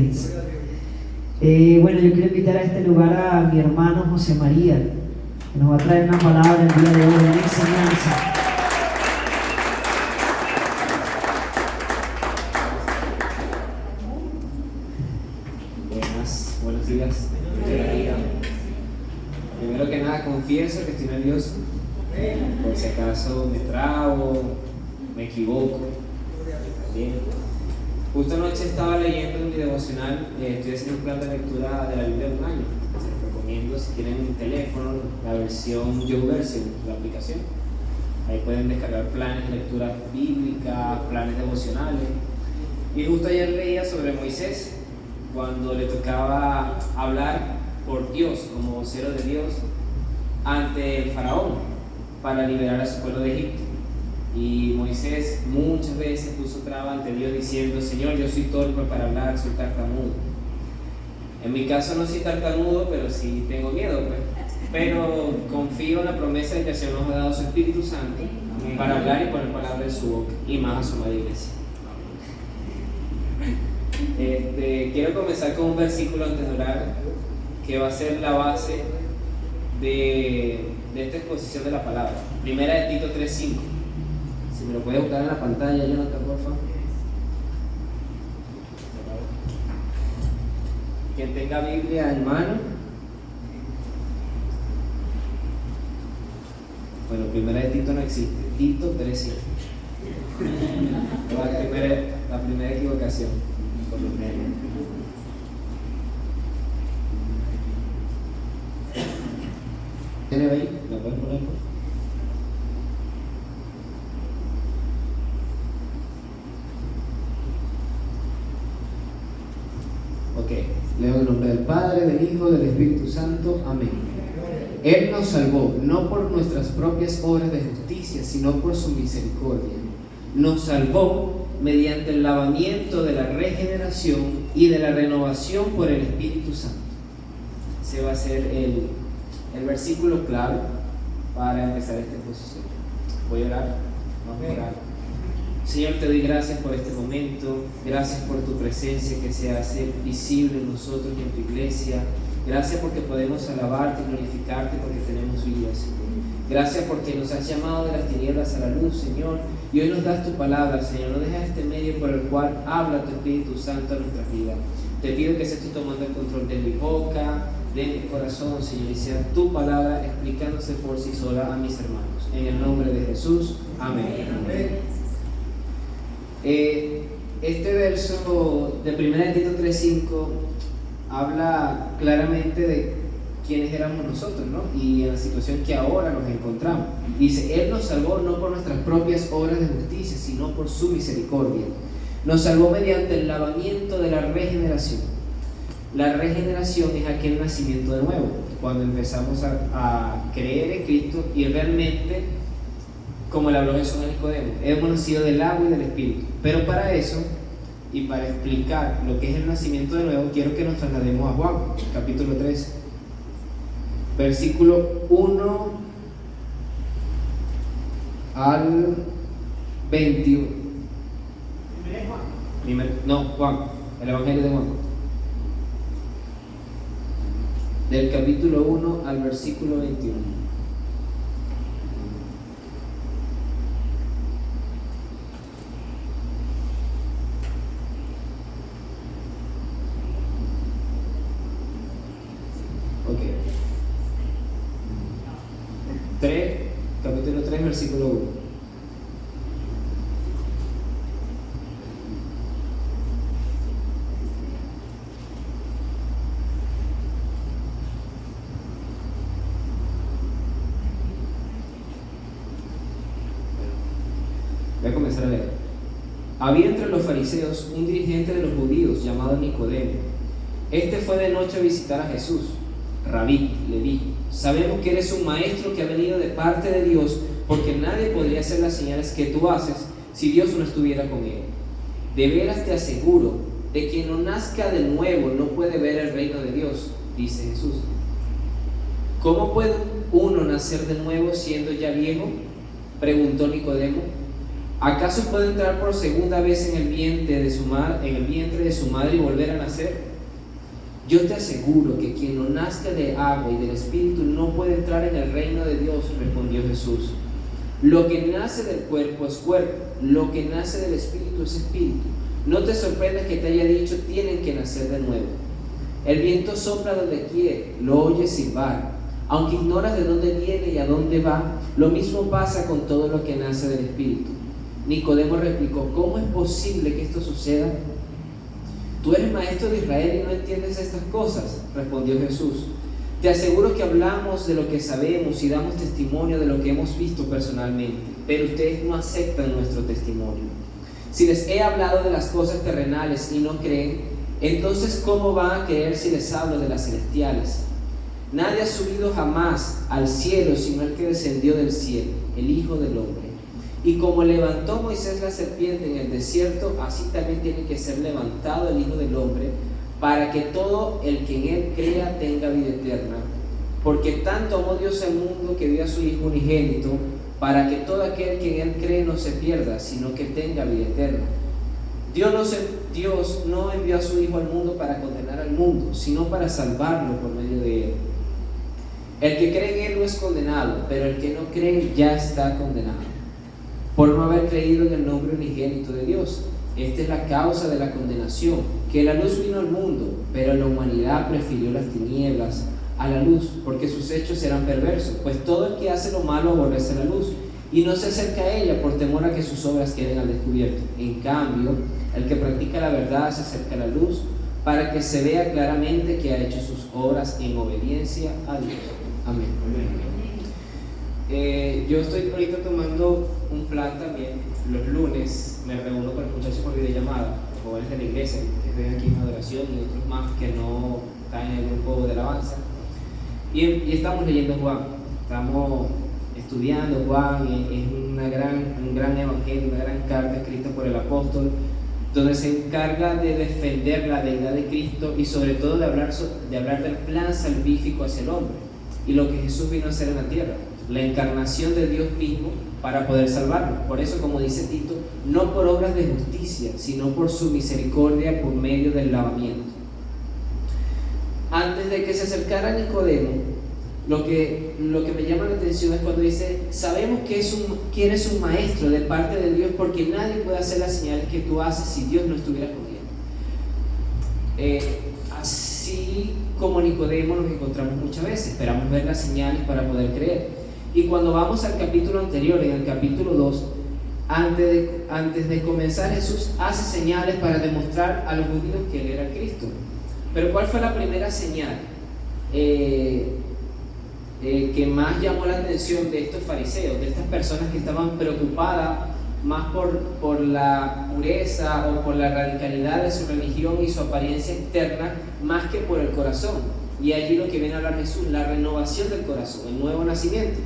comienza. Bueno, yo quiero invitar a este lugar a mi hermano José María, que nos va a traer una palabra el día de hoy, una enseñanza. Buenos días. Primero que nada, confieso que estoy nervioso. Por si acaso me trabo, me equivoco. Bien. Justo anoche estaba leyendo mi devocional, estoy haciendo un plan de lectura de la Biblia de un año. Se los recomiendo si tienen un teléfono, la versión YouVersion, la aplicación. Ahí pueden descargar planes de lectura bíblica, planes devocionales. Y justo ayer leía sobre Moisés, cuando le tocaba hablar por Dios, como vocero de Dios, ante el faraón para liberar a su pueblo de Egipto. Y Moisés muchas veces puso traba ante Dios diciendo: Señor, yo soy torpe para hablar, soy tartamudo. En mi caso no soy tartamudo, pero sí tengo miedo, pues. Pero confío en la promesa de que el Señor nos ha dado su Espíritu Santo para hablar y poner palabras en su boca, y más a su amada iglesia. Quiero comenzar con un versículo antes de orar, que va a ser la base de esta exposición de la palabra. Primera de Tito 3:5. Si me lo puedes buscar en la pantalla, Jonathan, por favor. Quien tenga Biblia en mano. Bueno, Primera de Tito no existe. Tito 3:5. La primera equivocación. Por los medios. ¿Tiene ahí? ¿La pueden poner? Ok, leo en el nombre del Padre, del Hijo, del Espíritu Santo. Amén. Él nos salvó, no por nuestras propias obras de justicia, sino por su misericordia. Nos salvó mediante el lavamiento de la regeneración y de la renovación por el Espíritu Santo. Ese va a ser el versículo clave para empezar esta exposición. Voy a orar. Vamos a orar. Señor, te doy gracias por este momento, gracias por tu presencia que se hace visible en nosotros y en tu iglesia. Gracias porque podemos alabarte y glorificarte porque tenemos vida, Señor. Gracias porque nos has llamado de las tinieblas a la luz, Señor, y hoy nos das tu palabra, Señor. No dejas este medio por el cual habla tu Espíritu Santo a nuestras vidas. Te pido que seas tú tomando el control de mi boca, de mi corazón, Señor, y sea tu palabra explicándose por sí sola a mis hermanos. En el nombre de Jesús, amén. Amén. Este verso de 1 Tito 3:5 habla claramente de quiénes éramos nosotros, ¿no? Y en la situación que ahora nos encontramos. Dice: Él nos salvó no por nuestras propias obras de justicia, sino por su misericordia. Nos salvó mediante el lavamiento de la regeneración. La regeneración es aquel nacimiento de nuevo, cuando empezamos a creer en Cristo y realmente, como le habló Jesús a Nicodemo, hemos nacido del agua y del Espíritu. Pero para eso, y para explicar lo que es el nacimiento de nuevo, quiero que nos traslademos a Juan, capítulo 3, versículo 1 al 21. Juan, el Evangelio de Juan. Del capítulo 1 al versículo 21. Capítulo 3, versículo 1. Voy a comenzar a leer. Había entre los fariseos un dirigente de los judíos llamado Nicodemo. Este fue de noche a visitar a Jesús. Rabí, le dijo: sabemos que eres un maestro que ha venido de parte de Dios, porque nadie podría hacer las señales que tú haces si Dios no estuviera con él. De veras te aseguro, de quien no nazca de nuevo no puede ver el reino de Dios, dice Jesús. ¿Cómo puede uno nacer de nuevo siendo ya viejo?, preguntó Nicodemo. ¿Acaso puede entrar por segunda vez en el vientre de su madre y volver a nacer? Yo te aseguro que quien no nazca de agua y del Espíritu no puede entrar en el reino de Dios, respondió Jesús. Lo que nace del cuerpo es cuerpo, lo que nace del Espíritu es espíritu. No te sorprendas que te haya dicho, tienen que nacer de nuevo. El viento sopla donde quiere, lo oyes silbar. Aunque ignoras de dónde viene y a dónde va, lo mismo pasa con todo lo que nace del Espíritu. Nicodemo replicó, ¿cómo es posible que esto suceda? Tú eres maestro de Israel y no entiendes estas cosas, respondió Jesús. Te aseguro que hablamos de lo que sabemos y damos testimonio de lo que hemos visto personalmente, pero ustedes no aceptan nuestro testimonio. Si les he hablado de las cosas terrenales y no creen, entonces ¿cómo van a creer si les hablo de las celestiales? Nadie ha subido jamás al cielo sino el que descendió del cielo, el Hijo del Hombre. Y como levantó Moisés la serpiente en el desierto, así también tiene que ser levantado el Hijo del Hombre, para que todo el que en él crea tenga vida eterna. Porque tanto amó Dios al mundo que dio a su Hijo unigénito, para que todo aquel que en él cree no se pierda, sino que tenga vida eterna. Dios no envió a su Hijo al mundo para condenar al mundo, sino para salvarlo por medio de él. El que cree en él no es condenado, pero el que no cree ya está condenado, por no haber creído en el nombre unigénito de Dios. Esta es la causa de la condenación, que la luz vino al mundo, pero la humanidad prefirió las tinieblas a la luz, porque sus hechos eran perversos. Pues todo el que hace lo malo aborrece la luz, y no se acerca a ella por temor a que sus obras queden al descubierto. En cambio, el que practica la verdad se acerca a la luz, para que se vea claramente que ha hecho sus obras en obediencia a Dios. Amén. Yo estoy ahorita tomando un plan también. Los lunes me reúno con los muchachos por videollamada, los jóvenes de la iglesia que están aquí en adoración y otros más que no están en el grupo de alabanza. Y estamos leyendo Juan, estamos estudiando Juan. Es un gran evangelio, una gran carta escrita por el apóstol, donde se encarga de defender la deidad de Cristo y sobre todo de hablar del plan salvífico hacia el hombre y lo que Jesús vino a hacer en la tierra, la encarnación de Dios mismo para poder salvarlo. Por eso, como dice Tito, no por obras de justicia, sino por su misericordia por medio del lavamiento. Antes de que se acercara Nicodemo, lo que me llama la atención es cuando dice, sabemos que eres un maestro de parte de Dios, porque nadie puede hacer las señales que tú haces si Dios no estuviera con él. Así como Nicodemo nos encontramos muchas veces, esperamos ver las señales para poder creer. Y cuando vamos al capítulo anterior, en el capítulo 2, antes de comenzar, Jesús hace señales para demostrar a los judíos que Él era Cristo. Pero ¿cuál fue la primera señal que más llamó la atención de estos fariseos, de estas personas que estaban preocupadas más por la pureza o por la radicalidad de su religión y su apariencia externa, más que por el corazón? Y allí lo que viene a hablar Jesús, la renovación del corazón, el nuevo nacimiento.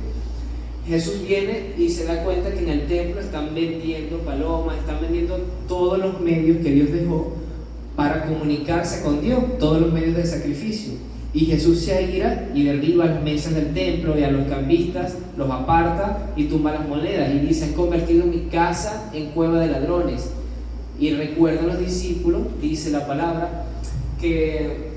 Jesús viene y se da cuenta que en el templo están vendiendo palomas, están vendiendo todos los medios que Dios dejó para comunicarse con Dios, todos los medios de sacrificio. Y Jesús se aira y derriba las mesas del templo y a los cambistas los aparta y tumba las monedas y dice, han convertido mi casa en cueva de ladrones. Y recuerdan los discípulos, dice la palabra, que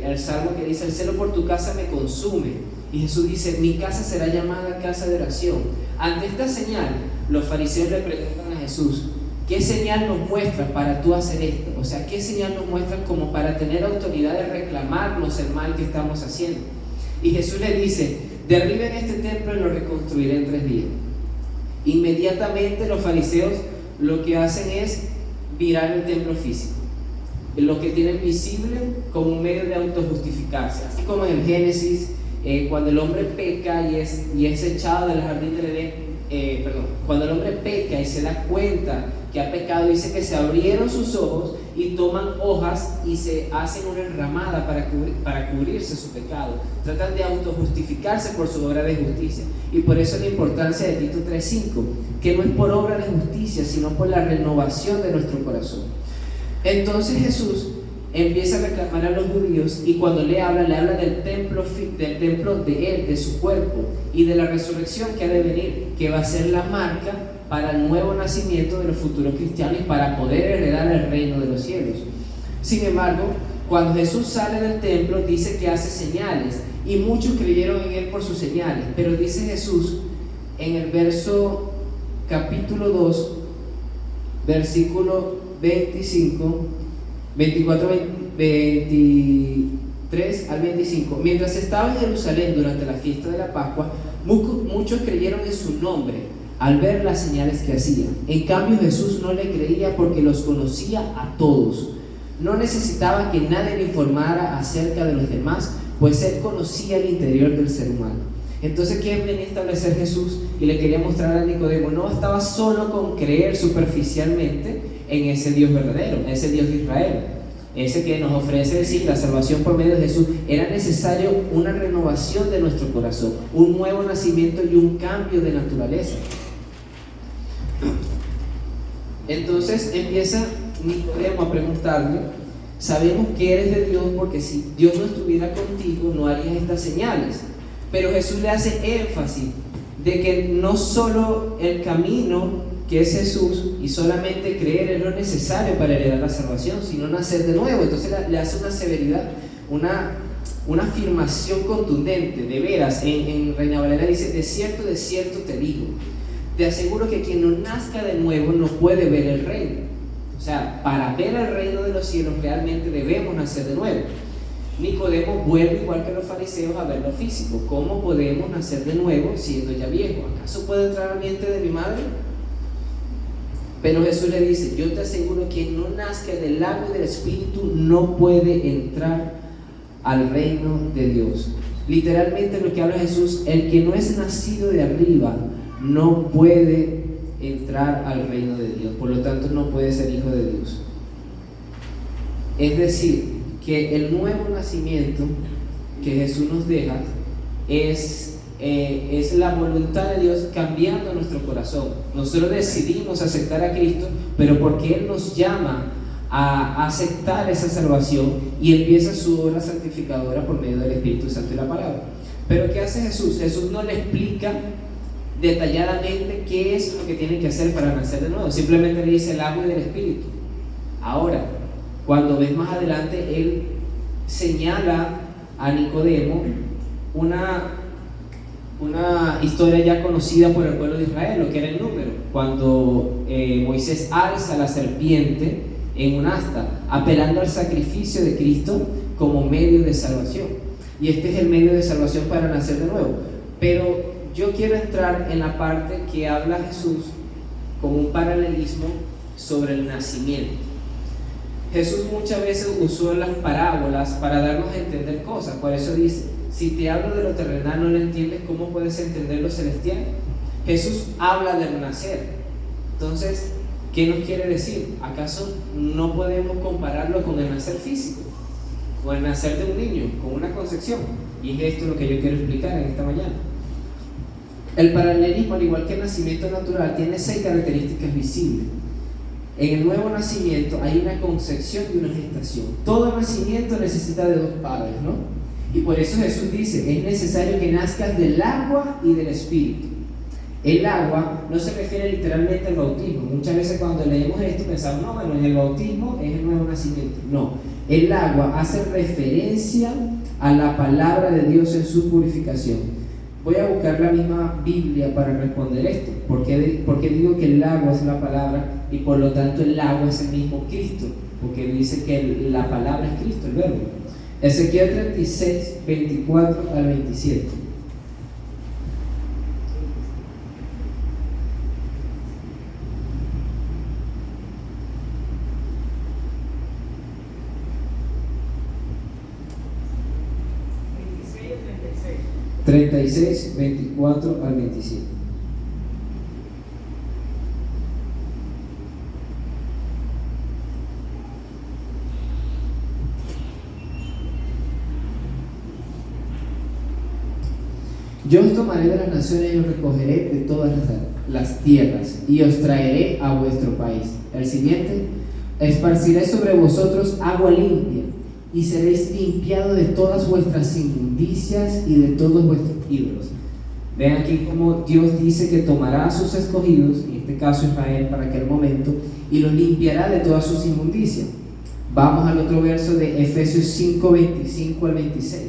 el salmo que dice, el celo por tu casa me consume. Y Jesús dice, mi casa será llamada casa de oración. Ante esta señal, los fariseos le preguntan a Jesús, ¿qué señal nos muestras para tú hacer esto? O sea, ¿qué señal nos muestras como para tener autoridad de reclamarnos el mal que estamos haciendo? Y Jesús le dice, derriben este templo y lo reconstruiré en 3 días. Inmediatamente los fariseos lo que hacen es virar el templo físico, lo que tienen visible como un medio de autojustificarse. Así como en el Génesis, cuando el hombre peca y es echado del jardín del Edén, cuando el hombre peca y se da cuenta que ha pecado, dice que se abrieron sus ojos y toman hojas y se hacen una enramada para cubrirse su pecado. Tratan de autojustificarse por su obra de justicia. Y por eso la importancia de Tito 3:5, que no es por obra de justicia, sino por la renovación de nuestro corazón. Entonces Jesús empieza a reclamar a los judíos y cuando le habla del templo de él, de su cuerpo y de la resurrección que ha de venir, que va a ser la marca para el nuevo nacimiento de los futuros cristianos y para poder heredar el reino de los cielos. Sin embargo, cuando Jesús sale del templo, dice que hace señales, y muchos creyeron en él por sus señales. Pero dice Jesús en el verso capítulo 2, versículo 24, 23 al 25: mientras estaba en Jerusalén durante la fiesta de la Pascua, muchos creyeron en su nombre al ver las señales que hacía. En cambio, Jesús no le creía porque los conocía a todos. No necesitaba que nadie le informara acerca de los demás, pues él conocía el interior del ser humano. Entonces, ¿qué venía a establecer Jesús? Y le quería mostrar a Nicodemo: no bastaba solo con creer superficialmente en ese Dios verdadero, en ese Dios de Israel, ese que nos ofrece decir la salvación por medio de Jesús. Era necesario una renovación de nuestro corazón, un nuevo nacimiento y un cambio de naturaleza. Entonces empieza Nicodemo a preguntarle: sabemos que eres de Dios, porque si Dios no estuviera contigo no harías estas señales. Pero Jesús le hace énfasis de que no solo el camino que es Jesús y solamente creer es lo necesario para heredar la salvación, sino nacer de nuevo. Entonces le hace una severidad, una afirmación contundente. De veras, en Reina Valera dice: de cierto te digo, te aseguro que quien no nazca de nuevo no puede ver el reino. O sea, para ver el reino de los cielos realmente debemos nacer de nuevo. Nicodemo vuelve, igual que los fariseos, a ver lo físico. ¿Cómo podemos nacer de nuevo siendo ya viejo? ¿Acaso puedo entrar al vientre de mi madre? Pero Jesús le dice: yo te aseguro que quien no nazca del agua y del Espíritu no puede entrar al reino de Dios. Literalmente lo que habla Jesús: el que no es nacido de arriba no puede entrar al reino de Dios, por lo tanto no puede ser hijo de Dios. Es decir, que el nuevo nacimiento que Jesús nos deja es la voluntad de Dios cambiando nuestro corazón. Nosotros decidimos aceptar a Cristo, pero porque Él nos llama a aceptar esa salvación y empieza su obra santificadora por medio del Espíritu Santo y la palabra. Pero ¿qué hace Jesús? Jesús no le explica detalladamente qué es lo que tiene que hacer para nacer de nuevo, simplemente le dice el agua y del Espíritu. Ahora, cuando ves más adelante, él señala a Nicodemo una historia ya conocida por el pueblo de Israel, lo que era el número, cuando Moisés alza la serpiente en un asta, apelando al sacrificio de Cristo como medio de salvación. Y este es el medio de salvación para nacer de nuevo. Pero yo quiero entrar en la parte que habla Jesús como un paralelismo sobre el nacimiento. Jesús muchas veces usó las parábolas para darnos a entender cosas. Por eso dice: si te hablo de lo terrenal no lo entiendes, ¿cómo puedes entender lo celestial? Jesús habla del nacer. Entonces, ¿qué nos quiere decir? ¿Acaso no podemos compararlo con el nacer físico? O el nacer de un niño, con una concepción. Y es esto lo que yo quiero explicar en esta mañana. El paralelismo, al igual que el nacimiento natural, tiene 6 características visibles. En el nuevo nacimiento hay una concepción y una gestación. Todo nacimiento necesita de 2 padres, ¿no? Y por eso Jesús dice: es necesario que nazcas del agua y del Espíritu. El agua no se refiere literalmente al bautismo. Muchas veces cuando leemos esto pensamos: no, bueno, en el bautismo es el nuevo nacimiento. No, el agua hace referencia a la palabra de Dios en su purificación. Voy a buscar la misma Biblia para responder esto. ¿Por qué digo que el agua es la palabra y por lo tanto el agua es el mismo Cristo? Porque dice que la palabra es Cristo, el verbo. Ezequiel 36, 24 al 27. ¿36 o 36? 36, 24 al 27. Yo os tomaré de las naciones y os recogeré de todas las tierras y os traeré a vuestro país. El siguiente: esparciré sobre vosotros agua limpia y seréis limpiados de todas vuestras inmundicias y de todos vuestros ídolos. Vean aquí cómo Dios dice que tomará a sus escogidos, en este caso Israel para aquel momento, y los limpiará de todas sus inmundicias. Vamos al otro verso de Efesios 5, 25 al 26.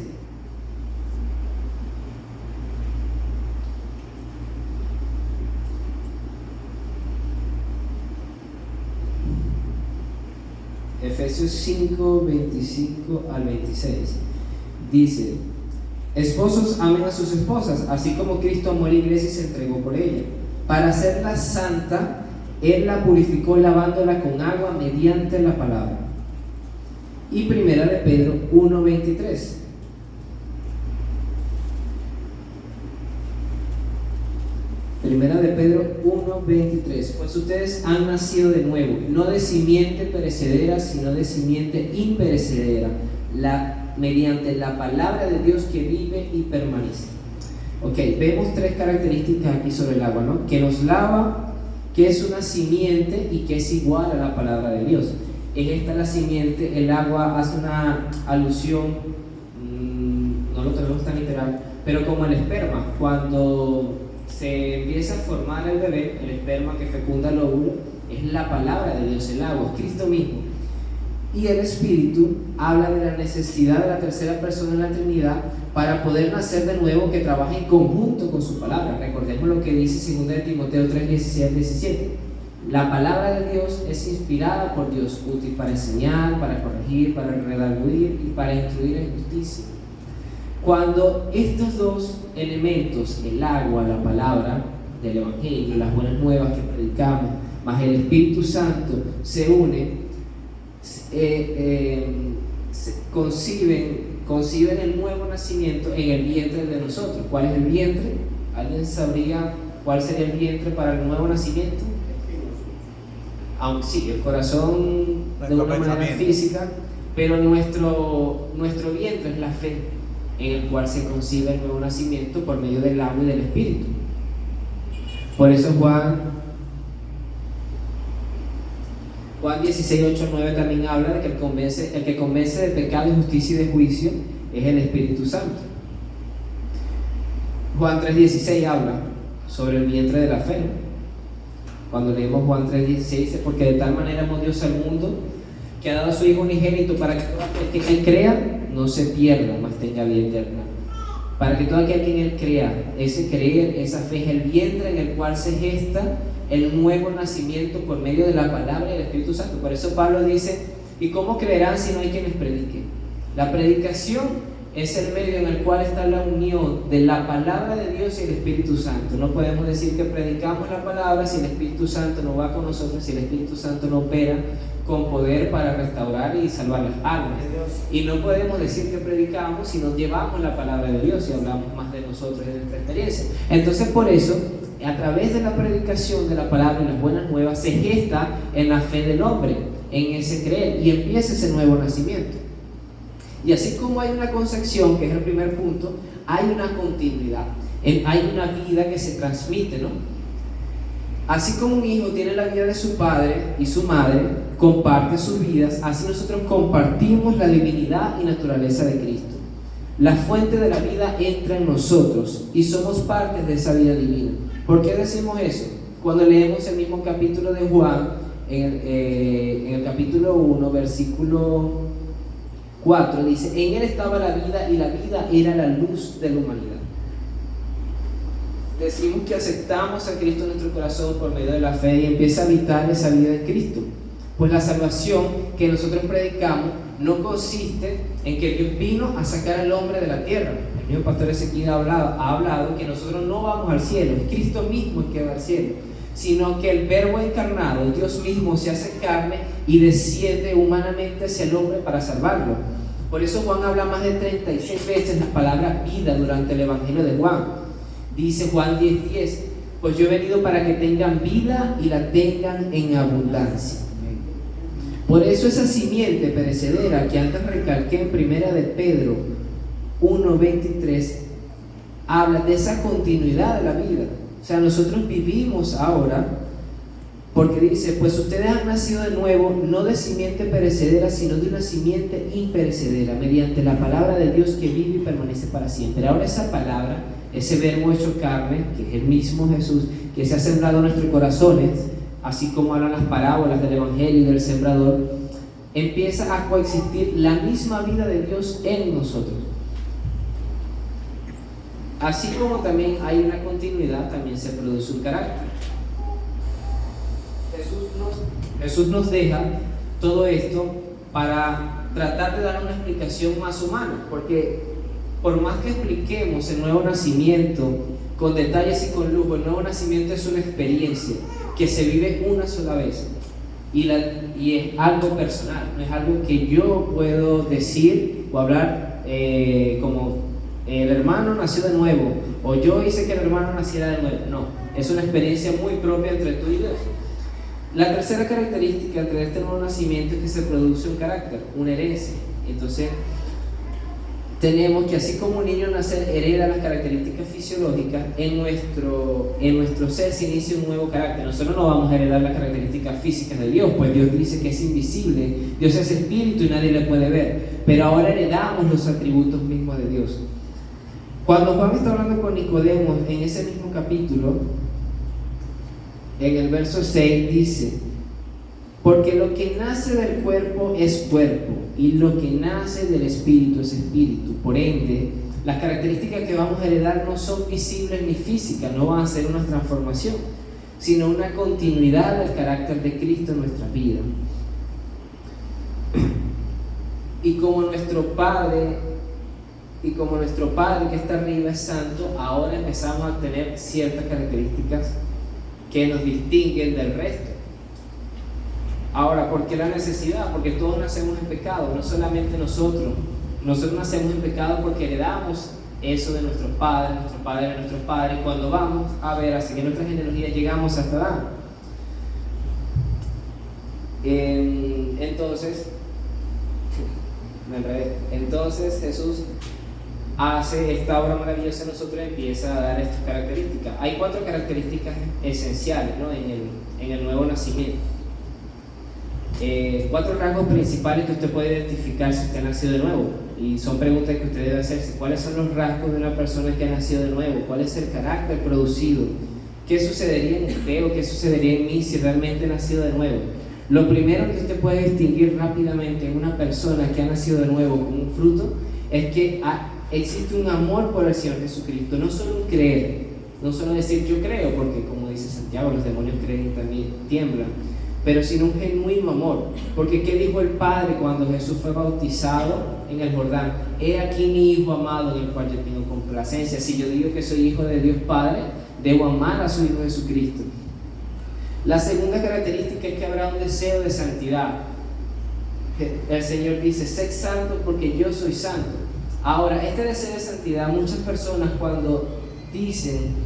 Efesios 5, 25 al 26. Dice: esposos, amen a sus esposas, así como Cristo amó a la iglesia y se entregó por ella. Para hacerla santa, Él la purificó lavándola con agua mediante la palabra. Y primera de Pedro 1, 23. Primera de Pedro 1, 23. Pues ustedes han nacido de nuevo, no de simiente perecedera, sino de simiente imperecedera, mediante la palabra de Dios que vive y permanece. Ok, vemos tres características aquí sobre el agua, ¿no? Que nos lava, que es una simiente y que es igual a la palabra de Dios. Es esta la simiente. El agua hace una alusión, no lo tenemos tan literal, pero como el esperma, cuando se empieza a formar el bebé, el esperma que fecunda el óvulo, es la palabra de Dios, el agua, es Cristo mismo. Y el Espíritu habla de la necesidad de la tercera persona en la Trinidad para poder nacer de nuevo, que trabaje en conjunto con su palabra. Recordemos lo que dice 2 de Timoteo 3, 16 al 17. La palabra de Dios es inspirada por Dios, útil para enseñar, para corregir, para redarguir y para instruir en justicia. Cuando estos dos elementos, el agua, la palabra del Evangelio, las buenas nuevas que predicamos, más el Espíritu Santo, se unen, conciben el nuevo nacimiento en el vientre de nosotros. ¿Cuál es el vientre? ¿Alguien sabría cuál sería el vientre para el nuevo nacimiento? Aunque sí, el corazón de una manera física, pero nuestro vientre es la fe, en el cual se concibe el nuevo nacimiento por medio del agua y del Espíritu. Por eso Juan 16, 8, 9 también habla de que el que convence de pecado, de justicia y de juicio es el Espíritu Santo. Juan 3, 16 habla sobre el vientre de la fe. Cuando leemos Juan 3, 16 dice: porque de tal manera amó Dios al mundo, que ha dado a su Hijo unigénito, para que todo aquel que en Él crea no se pierda, mas tenga vida eterna. Para que todo aquel que en Él crea, ese creer, esa fe es el vientre en el cual se gesta el nuevo nacimiento por medio de la palabra y del Espíritu Santo. Por eso Pablo dice: ¿y cómo creerán si no hay quien les predique? La predicación es el medio en el cual está la unión de la palabra de Dios y el Espíritu Santo. No podemos decir que predicamos la palabra si el Espíritu Santo no va con nosotros, si el Espíritu Santo no opera con poder para restaurar y salvar las almas. Y no podemos decir que predicamos si no llevamos la palabra de Dios y hablamos más de nosotros y de nuestra experiencia. Entonces, por eso, a través de la predicación de la palabra y las buenas nuevas, se gesta en la fe del hombre, en ese creer, y empieza ese nuevo nacimiento. Y así como hay una concepción, que es el primer punto, hay una continuidad, hay una vida que se transmite, ¿no? Así como un hijo tiene la vida de su padre y su madre, comparte sus vidas, así nosotros compartimos la divinidad y naturaleza de Cristo. La fuente de la vida entra en nosotros y somos partes de esa vida divina. ¿Por qué decimos eso? Cuando leemos el mismo capítulo de Juan, en el capítulo 1, versículo 4, dice: en Él estaba la vida y la vida era la luz de la humanidad. Decimos que aceptamos a Cristo en nuestro corazón por medio de la fe y empieza a habitar esa vida en Cristo. Pues la salvación que nosotros predicamos no consiste en que Dios vino a sacar al hombre de la tierra. El mismo pastor Ezequiel ha hablado que nosotros no vamos al cielo, es Cristo mismo el que va al cielo, sino que el Verbo encarnado, Dios mismo, se hace carne y desciende humanamente hacia el hombre para salvarlo. Por eso Juan habla más de 36 veces la palabra vida durante el Evangelio de Juan. Dice Juan 10:10: pues yo he venido para que tengan vida y la tengan en abundancia. Por eso esa simiente perecedera que antes recalqué en primera de Pedro 1:23 habla de esa continuidad de la vida. O sea, nosotros vivimos ahora, porque dice: pues ustedes han nacido de nuevo, no de simiente perecedera, sino de una simiente imperecedera, mediante la palabra de Dios que vive y permanece para siempre. Ahora esa palabra ese verbo hecho carne, que es el mismo Jesús, que se ha sembrado en nuestros corazones, así como hablan las parábolas del Evangelio y del sembrador, empieza a coexistir la misma vida de Dios en nosotros. Así como también hay una continuidad, también se produce un carácter. Jesús nos deja todo esto para tratar de dar una explicación más humana, porque por más que expliquemos el nuevo nacimiento con detalles y con lujo, el nuevo nacimiento es una experiencia que se vive una sola vez y es algo personal, no es algo que yo puedo decir o hablar como el hermano nació de nuevo o yo hice que el hermano naciera de nuevo. No, es una experiencia muy propia entre tú y Dios. La tercera característica entre este nuevo nacimiento es que se produce un carácter, una herencia. Entonces tenemos que así como un niño nace hereda las características fisiológicas, en nuestro ser se inicia un nuevo carácter. Nosotros no vamos a heredar las características físicas de Dios, pues Dios dice que es invisible, Dios es espíritu y nadie le puede ver, pero ahora heredamos los atributos mismos de Dios. Cuando Juan está hablando con Nicodemo en ese mismo capítulo, en el verso 6 dice: porque lo que nace del cuerpo es cuerpo, y lo que nace del espíritu es espíritu. Por ende, las características que vamos a heredar no son visibles ni físicas, no van a ser una transformación, sino una continuidad del carácter de Cristo en nuestra vida. Y como nuestro Padre que está arriba es santo, ahora empezamos a tener ciertas características que nos distinguen del resto. Ahora, ¿por qué la necesidad? Porque todos nacemos en pecado, no solamente nosotros nacemos en pecado porque heredamos eso de nuestros padres de nuestros padres. Cuando vamos a ver, así que nuestra genealogía llegamos hasta Adán. Entonces Jesús hace esta obra maravillosa en nosotros y empieza a dar estas características. Hay 4 características esenciales, ¿no? en el nuevo nacimiento. 4 rasgos principales que usted puede identificar si usted ha nacido de nuevo, y son preguntas que usted debe hacerse. ¿Cuáles son los rasgos de una persona que ha nacido de nuevo? ¿Cuál es el carácter producido? ¿Qué sucedería en usted o qué sucedería en mí si realmente he nacido de nuevo? Lo primero que usted puede distinguir rápidamente en una persona que ha nacido de nuevo con un fruto es que existe un amor por el Señor Jesucristo, no solo un creer, no solo decir yo creo, porque como dice Santiago, los demonios creen y también tiemblan, pero sino un genuino amor. Porque ¿qué dijo el Padre cuando Jesús fue bautizado en el Jordán? He aquí mi Hijo amado, en el cual yo tengo complacencia. Si yo digo que soy hijo de Dios Padre, debo amar a su Hijo Jesucristo. La segunda característica es que habrá un deseo de santidad. El Señor dice: sed santo porque yo soy santo. Ahora, este deseo de santidad, muchas personas cuando dicen: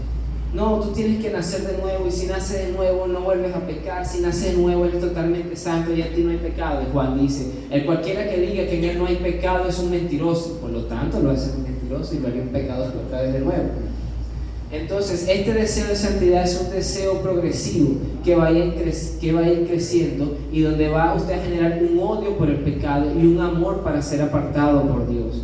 no, tú tienes que nacer de nuevo, y si naces de nuevo no vuelves a pecar, si naces de nuevo eres totalmente santo y en ti no hay pecado. Y Juan dice: el cualquiera que diga que en él no hay pecado es un mentiroso, por lo tanto lo hace un mentiroso y lo haría un pecador otra vez de nuevo. Entonces, este deseo de santidad es un deseo progresivo que va a ir creciendo, y donde va usted a generar un odio por el pecado y un amor para ser apartado por Dios.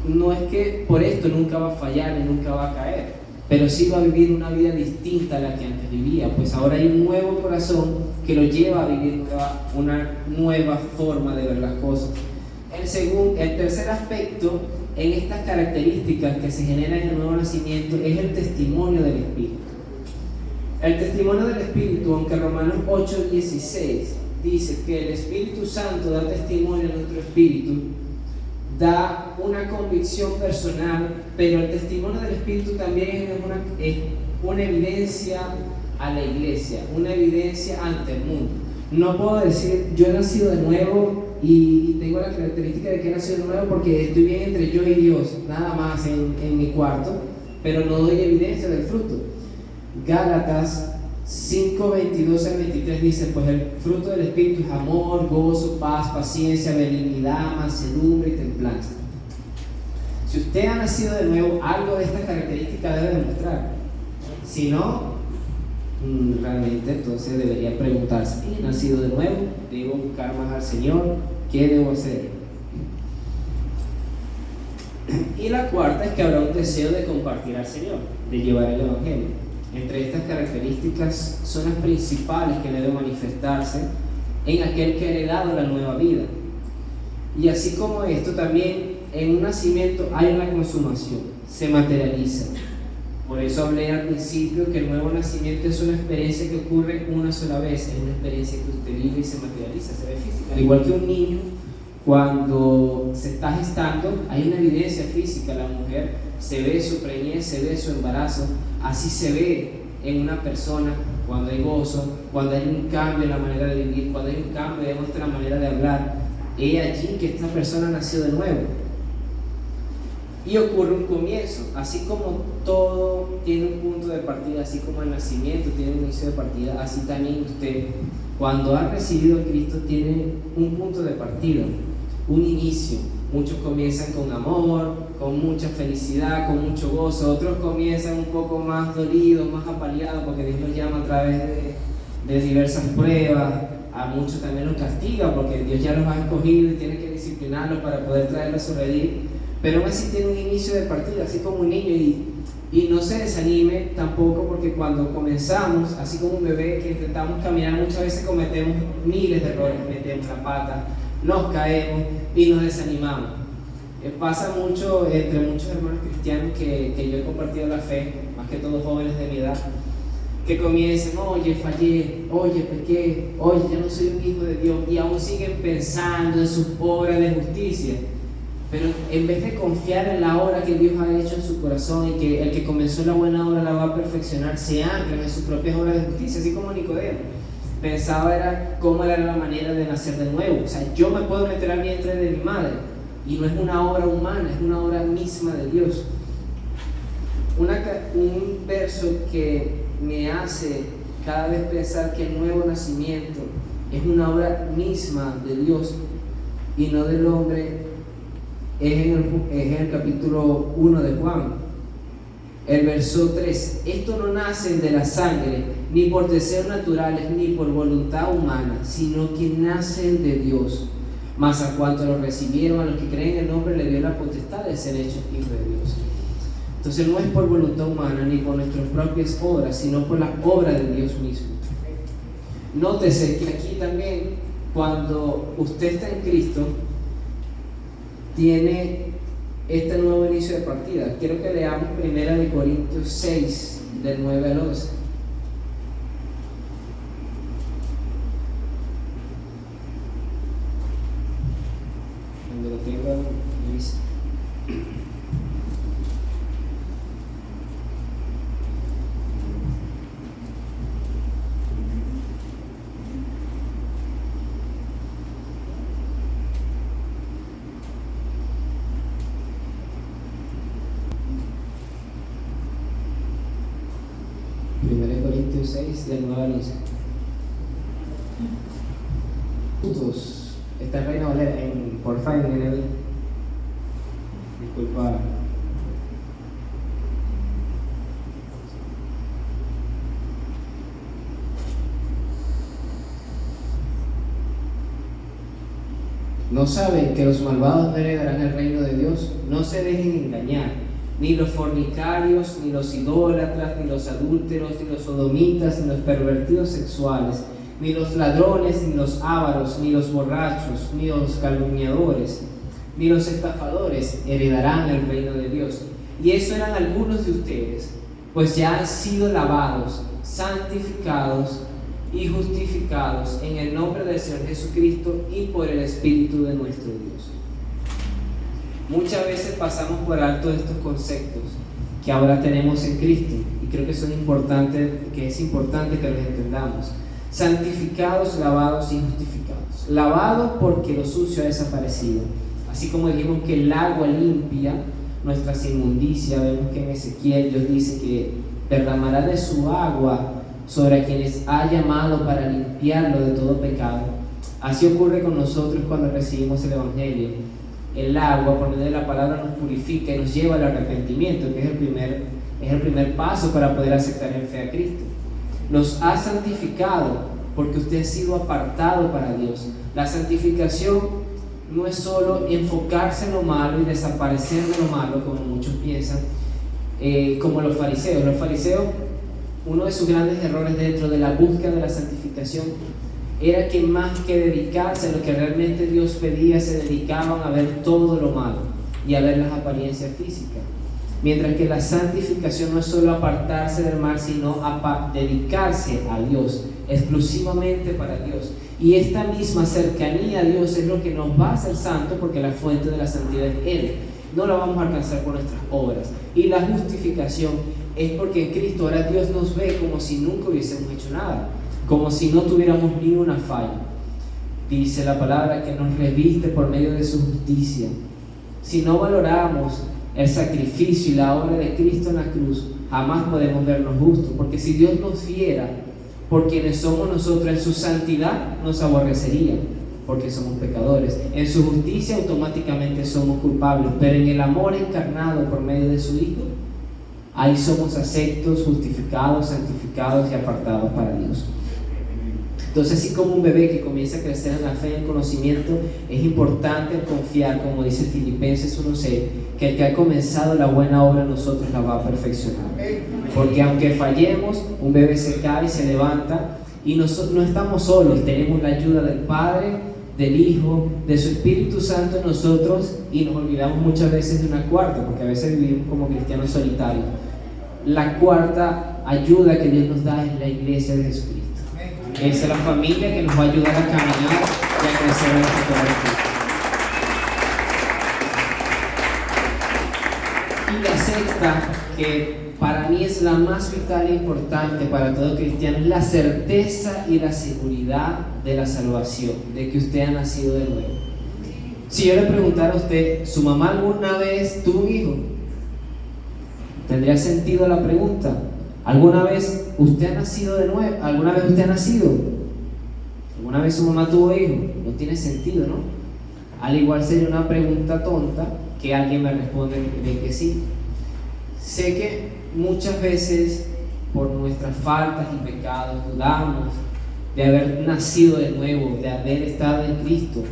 No es que por esto nunca va a fallar ni nunca va a caer, pero sí va a vivir una vida distinta a la que antes vivía, pues ahora hay un nuevo corazón que lo lleva a vivir una nueva forma de ver las cosas. El tercer aspecto en estas características que se generan en el nuevo nacimiento es el testimonio del Espíritu. El testimonio del Espíritu, aunque Romanos 8:16 dice que el Espíritu Santo da testimonio a nuestro espíritu, da una convicción personal, pero el testimonio del Espíritu también es una evidencia a la iglesia, una evidencia ante el mundo. No puedo decir yo he nacido de nuevo y tengo la característica de que he nacido de nuevo porque estoy bien entre yo y Dios, nada más en mi cuarto, pero no doy evidencia del fruto. Gálatas 5:22 al 23 dice: pues el fruto del Espíritu es amor, gozo, paz, paciencia, benignidad, mansedumbre y templanza. Si usted ha nacido de nuevo, algo de estas características debe demostrar. Si no, realmente entonces debería preguntarse: ¿he nacido de nuevo? ¿Debo buscar más al Señor? ¿Qué debo hacer? Y la cuarta es que habrá un deseo de compartir al Señor, de llevar el Evangelio. Entre estas características son las principales que deben manifestarse en aquel que ha heredado la nueva vida. Y así como esto, también en un nacimiento hay una consumación, se materializa. Por eso hablé al principio que el nuevo nacimiento es una experiencia que ocurre una sola vez, es una experiencia que usted vive y se materializa, se ve física. Al igual que un niño, cuando se está gestando, hay una evidencia física. La mujer se ve su preñez, se ve su embarazo. Así se ve en una persona cuando hay gozo, cuando hay un cambio en la manera de vivir, cuando hay un cambio de nuestra manera de hablar. Es allí que esta persona nació de nuevo. Y ocurre un comienzo, así como todo tiene un punto de partida, así como el nacimiento tiene un inicio de partida, así también usted, cuando ha recibido a Cristo, tiene un punto de partida, un inicio. Muchos comienzan con amor, con mucha felicidad, con mucho gozo. Otros comienzan un poco más dolidos, más apaleados, porque Dios los llama a través de diversas pruebas. A muchos también los castiga, porque Dios ya los ha escogido y tiene que disciplinarlos para poder traerlos a su redil. Pero aún así tiene un inicio de partida, así como un niño, y no se desanime tampoco, porque cuando comenzamos, así como un bebé que intentamos caminar, muchas veces cometemos miles de errores, metemos la pata, nos caemos y nos desanimamos. Pasa mucho entre muchos hermanos cristianos que yo he compartido la fe, más que todos jóvenes de mi edad, que comiencen: oye, fallé, oye, pequé, oye, ya no soy un hijo de Dios, y aún siguen pensando en sus obras de justicia. Pero en vez de confiar en la obra que Dios ha hecho en su corazón y que el que comenzó la buena obra la va a perfeccionar, se anclan en sus propias obras de justicia, así como Nicodemo. Pensaba era cómo era la manera de nacer de nuevo. O sea, yo me puedo meter al vientre de mi madre, y no es una obra humana, es una obra misma de Dios. Un verso que me hace cada vez pensar que el nuevo nacimiento es una obra misma de Dios y no del hombre, es en el capítulo 1 de Juan, el verso 3. Esto no nace de la sangre, ni por deseos naturales, ni por voluntad humana, sino que nacen de Dios. Mas a cuanto lo recibieron, a los que creen en el nombre, le dio la potestad de ser hechos hijos de Dios. Entonces no es por voluntad humana, ni por nuestras propias obras, sino por la obra de Dios mismo. Nótese que aquí también, cuando usted está en Cristo, tiene este nuevo inicio de partida. Quiero que leamos 1 Corintios 6, del 9 al 11. Cuando lo tenga, Luis. Corintios 6, del 9 al 11. Juntos, está el Reina Valera porfa, en NB. Disculpa. ¿No saben que los malvados no heredarán el reino de Dios? No se dejen engañar. Ni los fornicarios, ni los idólatras, ni los adúlteros, ni los sodomitas, ni los pervertidos sexuales, ni los ladrones, ni los ávaros, ni los borrachos, ni los calumniadores, ni los estafadores heredarán el reino de Dios. Y eso eran algunos de ustedes, pues ya han sido lavados, santificados y justificados en el nombre del Señor Jesucristo y por el Espíritu de nuestro Dios. Muchas veces pasamos por alto estos conceptos que ahora tenemos en Cristo, y creo que es importante que los entendamos. Santificados, lavados y justificados. Lavados porque lo sucio ha desaparecido. Así como dijimos que el agua limpia nuestras inmundicias, vemos que en Ezequiel Dios dice que derramará de su agua sobre quienes ha llamado para limpiarlo de todo pecado. Así ocurre con nosotros cuando recibimos el Evangelio. El agua, por medio de la palabra, nos purifica y nos lleva al arrepentimiento, que es el primer paso para poder aceptar en fe a Cristo. Nos ha santificado porque usted ha sido apartado para Dios. La santificación no es solo enfocarse en lo malo y desaparecer de lo malo, como muchos piensan, como los fariseos. Los fariseos, uno de sus grandes errores dentro de la búsqueda de la santificación era que más que dedicarse a lo que realmente Dios pedía, se dedicaban a ver todo lo malo y a ver las apariencias físicas. Mientras que la santificación no es solo apartarse del mal, sino dedicarse a Dios, exclusivamente para Dios. Y esta misma cercanía a Dios es lo que nos va a hacer santos, porque la fuente de la santidad es Él. No la vamos a alcanzar por nuestras obras. Y la justificación es porque en Cristo ahora Dios nos ve como si nunca hubiésemos hecho nada, como si no tuviéramos ni una falla. Dice la palabra que nos reviste por medio de su justicia. Si no valoramos el sacrificio y la obra de Cristo en la cruz, jamás podemos vernos justos, porque si Dios nos viera por quienes somos nosotros, en su santidad nos aborrecería, porque somos pecadores. En su justicia automáticamente somos culpables, pero en el amor encarnado por medio de su Hijo, ahí somos aceptos, justificados, santificados y apartados para Dios. Entonces, así como un bebé que comienza a crecer en la fe y en el conocimiento, es importante confiar, como dice Filipenses 1:6, que el que ha comenzado la buena obra en nosotros la va a perfeccionar. Porque aunque fallemos, un bebé se cae y se levanta, y no estamos solos, tenemos la ayuda del Padre, del Hijo, de su Espíritu Santo en nosotros, y nos olvidamos muchas veces de una cuarta, porque a veces vivimos como cristianos solitarios. La cuarta ayuda que Dios nos da es la iglesia de Jesucristo. Esa es la familia que nos va a ayudar a caminar y a crecer en nuestro corazón. Y la sexta, que para mí es la más vital e importante para todo cristiano, es la certeza y la seguridad de la salvación, de que usted ha nacido de nuevo. Si yo le preguntara a usted, ¿su mamá alguna vez tuvo un hijo? ¿Tendría sentido la pregunta? ¿Alguna vez usted ha nacido de nuevo? ¿Alguna vez usted ha nacido? ¿Alguna vez su mamá tuvo hijo? No tiene sentido, ¿no? Al igual sería una pregunta tonta que alguien me responde de que sí. Sé que muchas veces por nuestras faltas y pecados dudamos de haber nacido de nuevo, de haber estado en Cristo,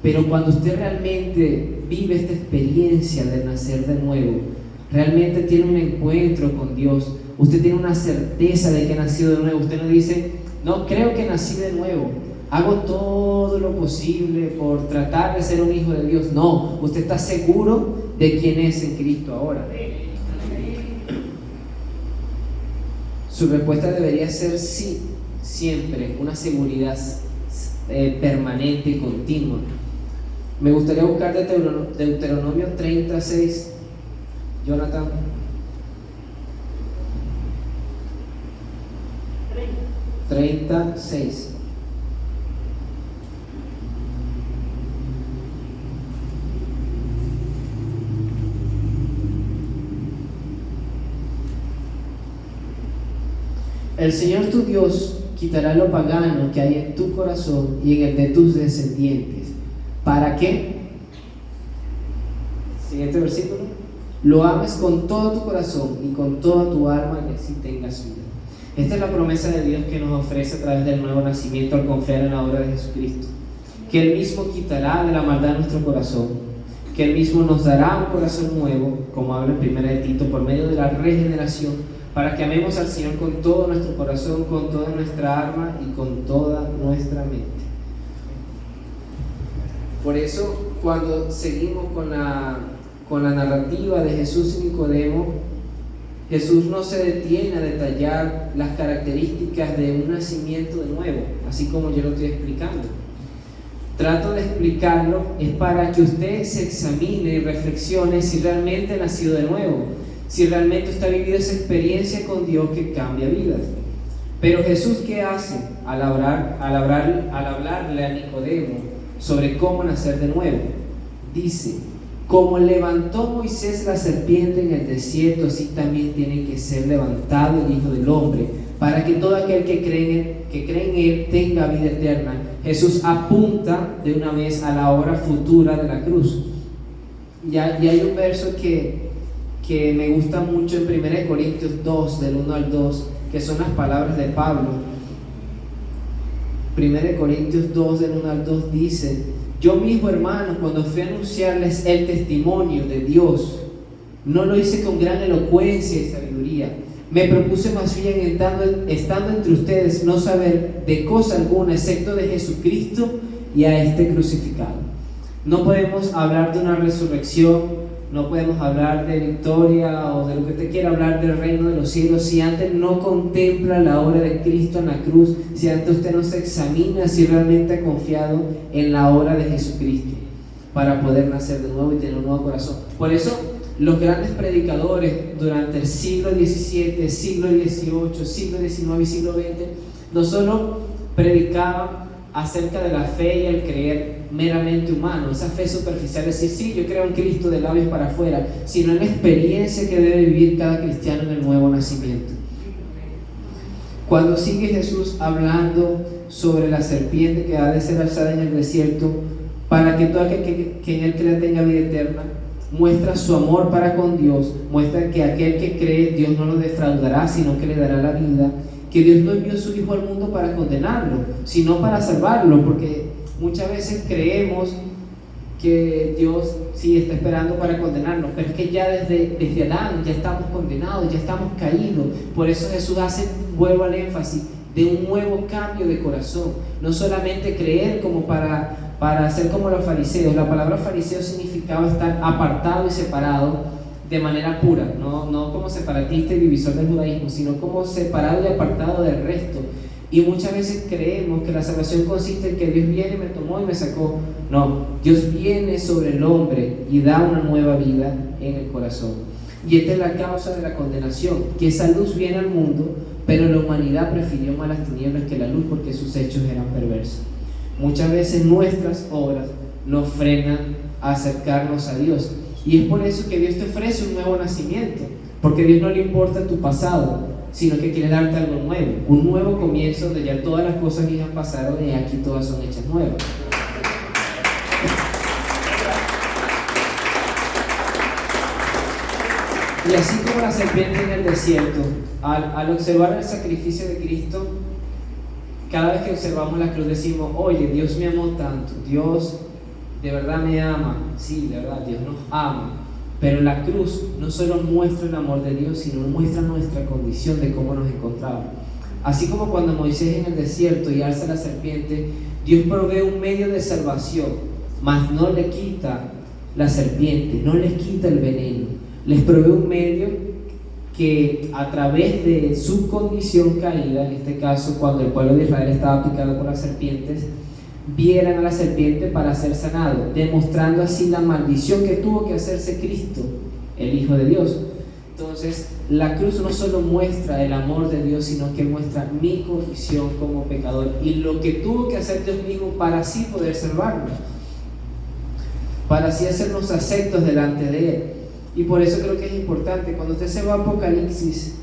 pero cuando usted realmente vive esta experiencia de nacer de nuevo, realmente tiene un encuentro con Dios, usted tiene una certeza de que ha nacido de nuevo. Usted no dice, no, creo que nací de nuevo, hago todo lo posible por tratar de ser un hijo de Dios. No, usted está seguro de quién es en Cristo ahora. Su respuesta debería ser sí, siempre, una seguridad permanente y continua. Me gustaría buscar Deuteronomio 36, Jonathan. 36. El Señor tu Dios quitará lo pagano que hay en tu corazón y en el de tus descendientes. ¿Para qué? Siguiente versículo. Lo ames con todo tu corazón y con toda tu alma, y así tengas vida. Esta es la promesa de Dios que nos ofrece a través del nuevo nacimiento al confiar en la obra de Jesucristo, que Él mismo quitará de la maldad nuestro corazón, que Él mismo nos dará un corazón nuevo, como habla en 1 Tito, por medio de la regeneración, para que amemos al Señor con todo nuestro corazón, con toda nuestra alma y con toda nuestra mente. Por eso, cuando seguimos con la narrativa de Jesús y Nicodemo, Jesús no se detiene a detallar las características de un nacimiento de nuevo, así como yo lo estoy explicando. Trato de explicarlo es para que usted se examine y reflexione si realmente ha nacido de nuevo, si realmente usted ha vivido esa experiencia con Dios que cambia vidas. Pero Jesús, ¿qué hace al hablarle a Nicodemo sobre cómo nacer de nuevo? Dice: como levantó Moisés la serpiente en el desierto, así también tiene que ser levantado el Hijo del Hombre, para que todo aquel que cree en Él tenga vida eterna. Jesús apunta de una vez a la obra futura de la cruz. Y hay un verso que me gusta mucho en 1 Corintios 2, del 1 al 2, que son las palabras de Pablo. 1 Corintios 2, del 1 al 2 dice: yo mismo, hermanos, cuando fui a anunciarles el testimonio de Dios, no lo hice con gran elocuencia y sabiduría. Me propuse más bien, estando entre ustedes, no saber de cosa alguna excepto de Jesucristo y a este crucificado. No podemos hablar de una resurrección, no podemos hablar de victoria o de lo que usted quiera hablar del reino de los cielos si antes no contempla la obra de Cristo en la cruz, si antes usted no se examina si realmente ha confiado en la obra de Jesucristo para poder nacer de nuevo y tener un nuevo corazón. Por eso los grandes predicadores durante el siglo XVII, siglo XVIII, siglo XIX y siglo XX no solo predicaban acerca de la fe y el creer meramente humano, esa fe superficial, decir sí, yo creo en Cristo de labios para afuera, sino en la experiencia que debe vivir cada cristiano en el nuevo nacimiento. Cuando sigue Jesús hablando sobre la serpiente que ha de ser alzada en el desierto para que todo aquel que en él crea tenga vida eterna, muestra su amor para con Dios, muestra que aquel que cree Dios no lo defraudará, sino que le dará la vida, que Dios no envió a su Hijo al mundo para condenarlo, sino para salvarlo, porque muchas veces creemos que Dios sí está esperando para condenarnos, pero es que ya desde Adán ya estamos condenados, ya estamos caídos. Por eso Jesús vuelvo al énfasis de un nuevo cambio de corazón, no solamente creer como para ser como los fariseos. La palabra fariseo significaba estar apartado y separado de manera pura, no como separatista y divisor del judaísmo, sino como separado y apartado del resto. Y muchas veces creemos que la salvación consiste en que Dios viene, me tomó y me sacó. No, Dios viene sobre el hombre y da una nueva vida en el corazón. Y esta es la causa de la condenación, que esa luz viene al mundo, pero la humanidad prefirió más las tinieblas que la luz porque sus hechos eran perversos. Muchas veces nuestras obras nos frenan a acercarnos a Dios. Y es por eso que Dios te ofrece un nuevo nacimiento, porque a Dios no le importa tu pasado, sino que quiere darte algo nuevo, un nuevo comienzo donde ya todas las cosas que ya pasaron y aquí todas son hechas nuevas. Y así como la serpiente en el desierto, al observar el sacrificio de Cristo, cada vez que observamos la cruz decimos: oye, Dios me amó tanto, Dios de verdad me ama. Sí, de verdad, Dios nos ama. Pero la cruz no solo muestra el amor de Dios, sino muestra nuestra condición de cómo nos encontramos. Así como cuando Moisés en el desierto y alza la serpiente, Dios provee un medio de salvación, mas no le quita la serpiente, no les quita el veneno. Les provee un medio que a través de su condición caída, en este caso cuando el pueblo de Israel estaba picado por las serpientes, vieran a la serpiente para ser sanado, demostrando así la maldición que tuvo que hacerse Cristo, el Hijo de Dios. Entonces, la cruz no solo muestra el amor de Dios, sino que muestra mi condición como pecador y lo que tuvo que hacer Dios mismo para así poder salvarnos, para así hacernos aceptos delante de Él. Y por eso creo que es importante, cuando usted se va a Apocalipsis,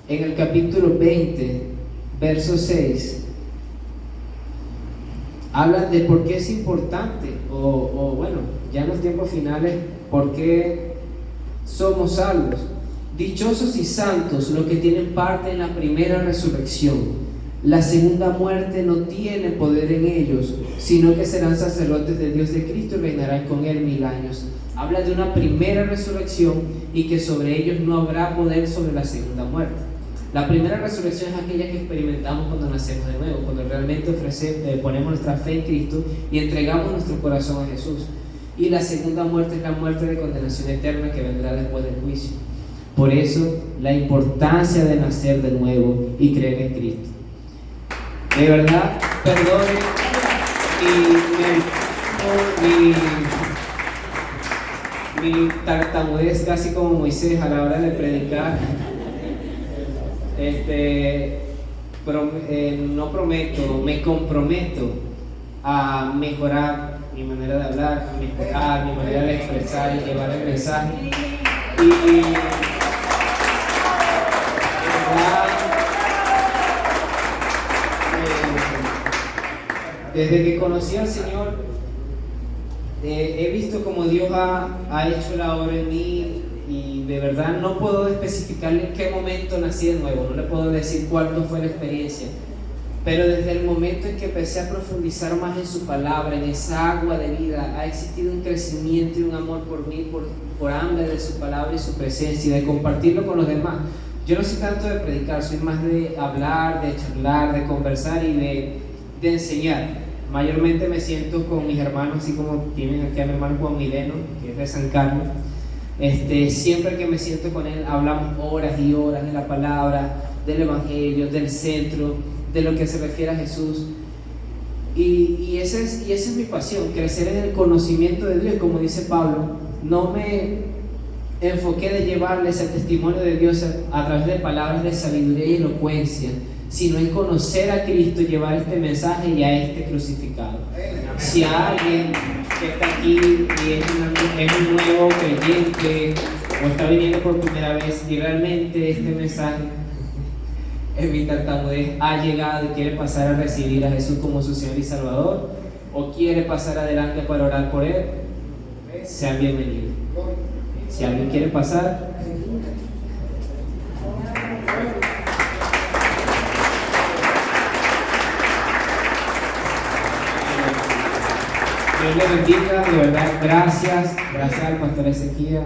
en el capítulo 20, verso 6, habla de por qué es importante, o bueno, ya en los tiempos finales, por qué somos salvos. Dichosos y santos los que tienen parte en la primera resurrección. La segunda muerte no tiene poder en ellos, sino que serán sacerdotes de Dios de Cristo y reinarán con Él 1000 años. Habla de una primera resurrección y que sobre ellos no habrá poder sobre la segunda muerte. La primera resurrección es aquella que experimentamos cuando nacemos de nuevo, cuando realmente ponemos nuestra fe en Cristo y entregamos nuestro corazón a Jesús. Y la segunda muerte es la muerte de condenación eterna que vendrá después del juicio. Por eso, la importancia de nacer de nuevo y creer en Cristo. De verdad, perdone mi tartamudez casi como Moisés a la hora de predicar. No prometo, me comprometo a mejorar mi manera de hablar, a mejorar mi manera de expresar y llevar el mensaje. Y desde que conocí al Señor, he visto cómo Dios ha hecho la obra en mí, y de verdad no puedo especificarle en qué momento nací de nuevo, no le puedo decir cuándo fue la experiencia, Pero desde el momento en que empecé a profundizar más en su palabra, en esa agua de vida, ha existido un crecimiento y un amor por mí, por hambre de su palabra y su presencia y de compartirlo con los demás. Yo no soy tanto de predicar, soy más de hablar, de charlar, de conversar y de enseñar. Mayormente me siento con mis hermanos, así como tienen aquí a mi hermano Juan Mileno, que es de San Carlos. Siempre que me siento con él, hablamos horas y horas de la palabra, del evangelio, del centro, de lo que se refiere a Jesús. Y esa es mi pasión, crecer en el conocimiento de Dios. Como dice Pablo, no me enfoqué de llevarles el testimonio de Dios a través de palabras de sabiduría y elocuencia, sino en conocer a Cristo y llevar este mensaje y a este crucificado. Si alguien que está aquí y es un nuevo creyente o está viniendo por primera vez y realmente este mensaje en mi tartamudez ha llegado y quiere pasar a recibir a Jesús como su Señor y Salvador, o quiere pasar adelante para orar por Él, sean bienvenidos. Si alguien quiere pasar, Dios le bendiga, de verdad, gracias al pastor Ezequiel.